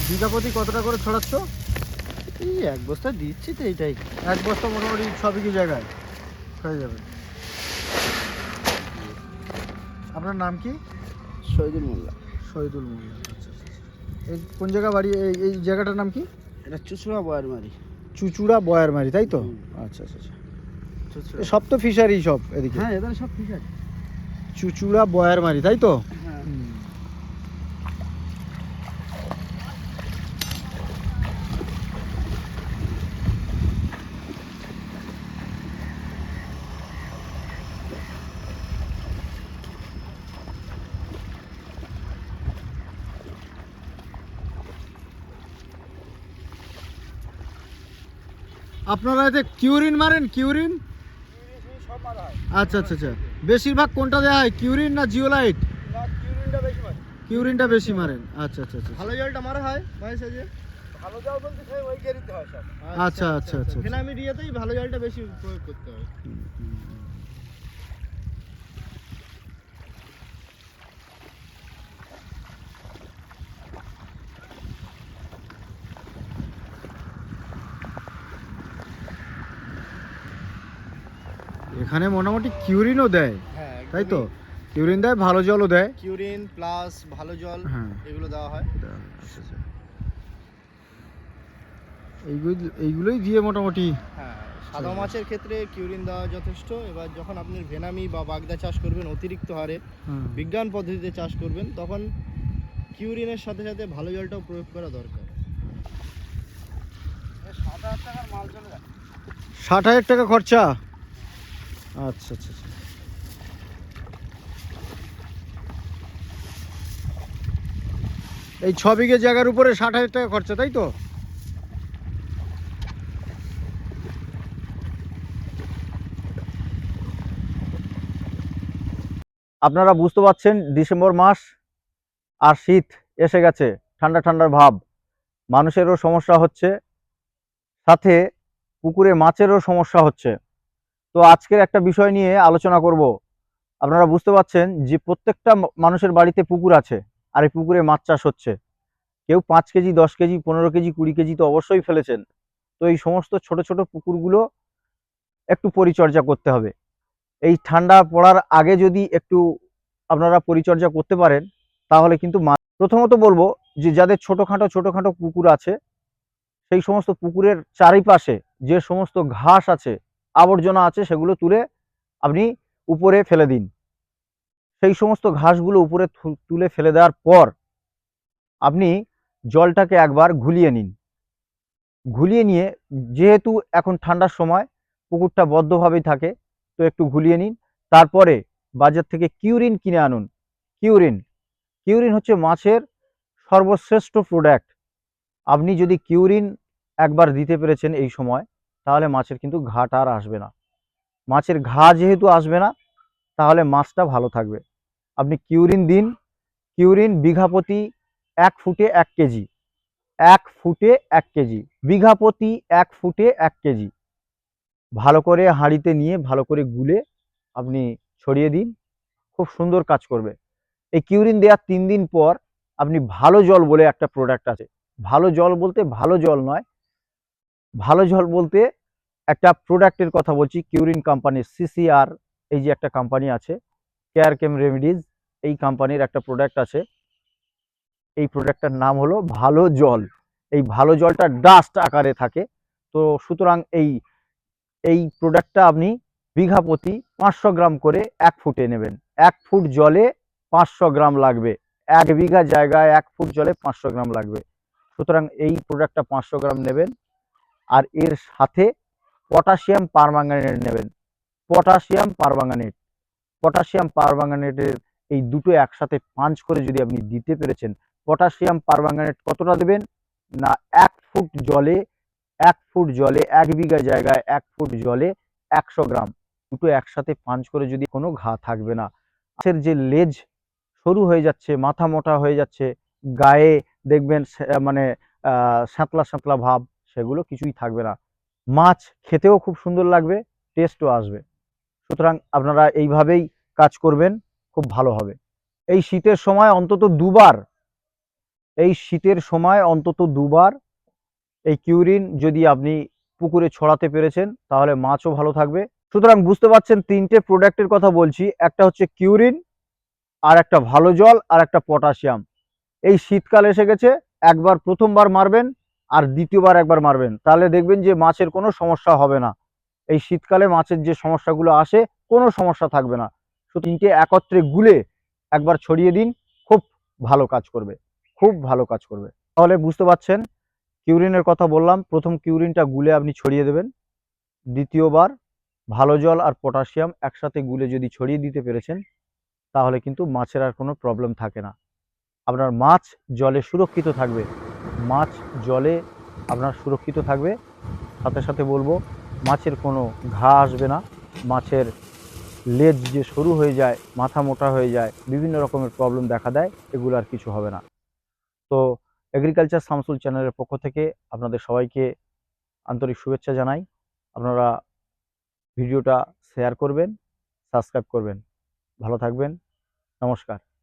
বিঘা প্রতি কতটা করে ছড়াচ্ছ? এই এক বস্তা দিচ্ছি তো, এইটাই। এক বস্তা মোটামুটি 6 বিঘি জায়গায় হয়ে যাবে। আপনার নাম কি? শহীদুল মোল্লা। শহীদুল মোল্লা। আচ্ছা আচ্ছা। এই কোন জায়গা বাড়ি? এই জায়গাটার নাম কি? এটা চুচুড়া বয়ারমারি। চুচুড়া বয়ারমারি, তাই তো? আচ্ছা আচ্ছা আচ্ছা। চুচুড়া সব তো ফিশারি সব এদিকে। হ্যাঁ, এদের সব ঠিক আছে। চুচুড়া বয়ারমারি, তাই তো? হ্যাঁ। আপনারা এতে কিউরিন মারেন? কিউরিন? সব মারা হয়। আচ্ছা আচ্ছা আচ্ছা। বেশিরভাগ কোনটা দেওয়া হয়, কিউরিন না জিওলাইট? না, কিউরিনটা বেশি মারে। কিউরিনটা বেশি মারেন। আচ্ছা আচ্ছা আচ্ছা। ভালো জলটা মারা হয় মাঝে সাঝে। ভালো জল বলতে সেই ওই গেরিতে হয় সব। আচ্ছা আচ্ছা আচ্ছা। ফেনামিডিয়াতেই ভালো জলটা বেশি প্রয়োগ করতে হয়। এখানে মোটামুটি কিউরিনও দেয়, হ্যাঁ, তাই তো? কিউরিন দেয়, ভালো জলও দেয়। কিউরিন প্লাস ভালো জল, হ্যাঁ, এগুলো দেওয়া হয়। আচ্ছা আচ্ছা। এইগুলোই দিয়ে মোটামুটি। হ্যাঁ, সাদা মাছের ক্ষেত্রে কিউরিন দেওয়া যথেষ্ট। এবার যখন আপনি ভেনামি বা বাগদা চাষ করবেন অতিরিক্ত হারে, বিজ্ঞান পদ্ধতিতে চাষ করবেন, তখন কিউরিনের সাথে সাথে ভালো জলটাও প্রয়োগ করা দরকার। 60,000 টাকার মাল চলে যায়। 60,000 টাকা খরচা? আচ্ছা আচ্ছা আচ্ছা। এই 6 বিঘে জায়গার উপরে 60,000 টাকা খরচা, তাই তো? আপনারা বুঝতে পারছেন, ডিসেম্বর মাস আর শীত এসে গেছে, ঠান্ডা ঠান্ডার ভাব, মানুষেরও সমস্যা হচ্ছে, সাথে পুকুরে মাছেরও সমস্যা হচ্ছে। তো আজকের একটা বিষয় নিয়ে আলোচনা করব। আপনারা বুঝতে পারছেন যে প্রত্যেকটা মানুষের বাড়িতে পুকুর আছে, আর এই পুকুরে মাছ চাষ হচ্ছে। কেউ 5 কেজি, 10 কেজি, 15 কেজি, 20 কেজি তো অবশ্যই ফেলেছেন। তো এই সমস্ত ছোট ছোট পুকুরগুলো একটু পরিচর্যা করতে হবে। এই ঠান্ডা পড়ার আগে যদি একটু আপনারা পরিচর্যা করতে পারেন, তাহলে কিন্তু প্রথমত বলবো যে যাদের ছোটখাটো পুকুর আছে, সেই সমস্ত পুকুরের চারিপাশে যে সমস্ত ঘাস আছে, আবর্জনা আছে, সেগুলো তুলে আপনি উপরে ফেলে দিন। সেই সমস্ত ঘাসগুলো উপরে তুলে ফেলে দেওয়ার পর আপনি জলটাকে একবার ঘুলিয়ে নিন। ঘুলিয়ে নিয়ে, যেহেতু এখন ঠান্ডার সময় পুকুরটা বদ্ধভাবেই থাকে, তো একটু ঘুলিয়ে নিন। তারপরে বাজার থেকে কিউরিন কিনে আনুন। কিউরিন কিউরিন হচ্ছে মাছের সর্বশ্রেষ্ঠ প্রোডাক্ট। আপনি যদি কিউরিন একবার দিতে পেরেছেন এই সময়, তাহলে মাছের কিন্তু ঘাটা আর আসবে না। মাছের ঘা যেহেতু আসবে না, তাহলে মাছটা ভালো থাকবে। আপনি কিউরিন দিন। কিউরিন বিঘা প্রতি 1 ফুটে 1 কেজি। 1 ফুটে 1 কেজি, বিঘা প্রতি 1 ফুটে 1 কেজি। ভালো করে হাঁড়িতে নিয়ে ভালো করে গুলে আপনি ছড়িয়ে দিন, খুব সুন্দর কাজ করবে। এই কিউরিন দেওয়ার 3 দিন পর আপনি ভালো জল বলে একটা প্রোডাক্ট আছে। ভালো জল বলতে ভালো জল নয়, ভালো জল বলতে একটা প্রোডাক্টের কথা বলছি, কিউরিন কোম্পানির সিসিআর, এই যে একটা কোম্পানি আছে, কেয়ার কেম রেমেডিজ, এই কোম্পানির একটা প্রোডাক্ট আছে। এই প্রোডাক্টটার নাম হলো ভালো জল। এই ভালো জলটা ডাস্ট আকারে থাকে। তো সুতরাং এই এই প্রোডাক্টটা আপনি বিঘা প্রতি 500 গ্রাম করে 1 ফুটে নেবেন। 1 ফুট জলে 500 গ্রাম লাগবে। 1 বিঘা জায়গায় 1 ফুট জলে 500 গ্রাম লাগবে। সুতরাং এই প্রোডাক্টটা 500 গ্রাম নেবেন। আর এর সাথে পটাশিয়াম পারম্যাঙ্গানেট নেবেন। পটাশিয়াম পারম্যাঙ্গানেট, পটাশিয়াম পারম্যাঙ্গানেটের এই দুটো একসাথে পাঞ্চ করে যদি আপনি দিতে পেরেছেন, পটাশিয়াম পারম্যাঙ্গানেট কতটা দেবেন না, 1 ফুট জলে, 1 ফুট জলে, 1 বিঘা জায়গায় 1 ফুট জলে 100 গ্রাম। দুটো একসাথে পাঞ্চ করে যদি, কোনো ঘা থাকবে না। মাছের যে লেজ সরু হয়ে যাচ্ছে, মাথা মোটা হয়ে যাচ্ছে, গায়ে দেখবেন মানে শ্যাতলা শ্যাতলা ভাব, সেগুলো কিছুই থাকবে না। মাছ খেতেও খুব সুন্দর লাগবে, টেস্টও আসবে। সুতরাং আপনারা এইভাবেই কাজ করবেন, খুব ভালো হবে। এই শীতের সময় অন্তত 2 বার এই শীতের সময় অন্তত দুবার এই কিউরিন যদি আপনি পুকুরে ছড়াতে পেরেছেন তাহলে মাছও ভালো থাকবে। সুতরাং বুঝতে পারছেন তিনটে প্রোডাক্টের কথা বলছি, একটা হচ্ছে কিউরিন, আর একটা ভালো জল, আর একটা পটাশিয়াম। এই শীতকাল এসে গেছে, একবার প্রথমবার মারবেন আর দ্বিতীয়বার একবার মারবেন, তাহলে দেখবেন যে মাছের কোনো সমস্যা হবে না। এই শীতকালে মাছের যে সমস্যাগুলো আসে কোনো সমস্যা থাকবে না। তিনটে একত্রে গুলে একবার ছড়িয়ে দিন, খুব ভালো কাজ করবে, খুব ভালো কাজ করবে। তাহলে বুঝতে পারছেন কিউরিনের কথা বললাম, প্রথম কিউরিনটা গুলে আপনি ছড়িয়ে দেবেন, দ্বিতীয়বার ভালো জল আর পটাশিয়াম একসাথে গুলে যদি ছড়িয়ে দিতে পেরেছেন তাহলে কিন্তু মাছের আর কোনো প্রবলেম থাকে না। আপনার মাছ জলে সুরক্ষিত থাকবে, মাছ জলে আপনার সুরক্ষিত থাকবে। সাথে সাথে বলবো মাছের কোনো ঘা আসবে না, মাছের লেজ যে সরু হয়ে যায়, মাথা মোটা হয়ে যায়, বিভিন্ন রকমের প্রবলেম দেখা দেয়, এগুলো আর কিছু হবে না। তো এগ্রিকালচার শামসুল চ্যানেলের পক্ষ থেকে আপনাদের সবাইকে আন্তরিক শুভেচ্ছা জানাই। আপনারা ভিডিওটা শেয়ার করবেন, সাবস্ক্রাইব করবেন। ভালো থাকবেন। নমস্কার।